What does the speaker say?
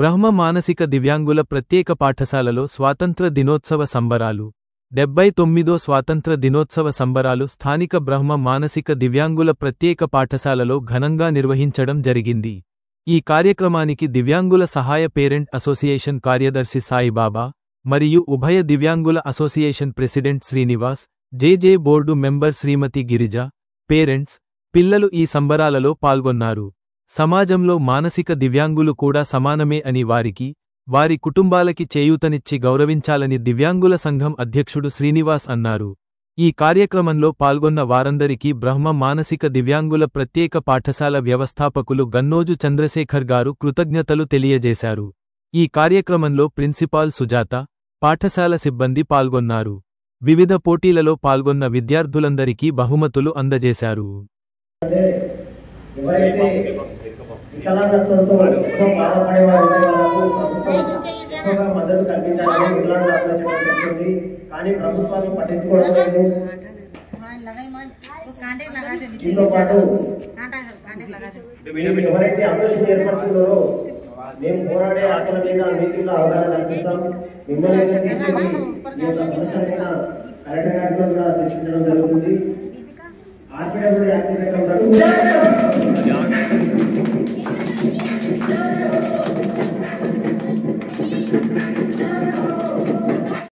బ్రహ్మ మానసిక దివ్యాంగుల ప్రత్యేక పాఠశాలలో స్వాతంత్ర దినోత్సవ సంబరాలు 79వ స్వాతంత్ర దినోత్సవ సంబరాలు స్థానిక బ్రహ్మ మానసిక దివ్యాంగుల ప్రత్యేక పాఠశాలలో ఘనంగా నిర్వహించడం జరిగింది. ఈ కార్యక్రమానికి దివ్యాంగుల సహాయ పేరెంట్ అసోసియేషన్ కార్యదర్శి సాయిబాబా మరియు ఉభయ దివ్యాంగుల అసోసియేషన్ ప్రెసిడెంట్ శ్రీనివాస్, జేజే బోర్డు మెంబర్ శ్రీమతి గిరిజ, పేరెంట్స్, పిల్లలు ఈ సంబరాలలో పాల్గొన్నారు. సమాజంలో మానసిక దివ్యాంగులు కూడా సమానమే అని వారి కుటుంబాలకి చేయూతనిచ్చి గౌరవించాలని దివ్యాంగుల సంఘం అధ్యక్షుడు శ్రీనివాస్ అన్నారు. ఈ కార్యక్రమంలో పాల్గొన్న వారందరికీ బ్రహ్మ మానసిక దివ్యాంగుల ప్రత్యేక పాఠశాల వ్యవస్థాపకులు గన్నోజు చంద్రశేఖర్ గారు కృతజ్ఞతలు తెలియజేశారు. ఈ కార్యక్రమంలో ప్రిన్సిపాల్ సుజాత, పాఠశాల సిబ్బంది పాల్గొన్నారు. వివిధ పోటీలలో పాల్గొన్న విద్యార్థులందరికీ బహుమతులు అందజేశారు. వికలాంగత్వంతో ఎంతో బాధపడే వారు ప్రభుత్వం మద్దతు కల్పించాలని వికలాంగులు అప్లై చేయడం జరుగుతుంది. కానీ ప్రభుత్వాలు పట్టించుకోవడం లేదు. దీంతో పాటు ఎవరైతే అసోసియేషన్ ఏర్పడుతున్నారో మేము పోరాడే ఆటల మీద మీటింగ్లో అవగాహన కల్పిస్తాం. మిమ్మల్ని సమస్య కలెక్టర్ గారితో కూడా చర్చించడం జరుగుతుంది. RPW active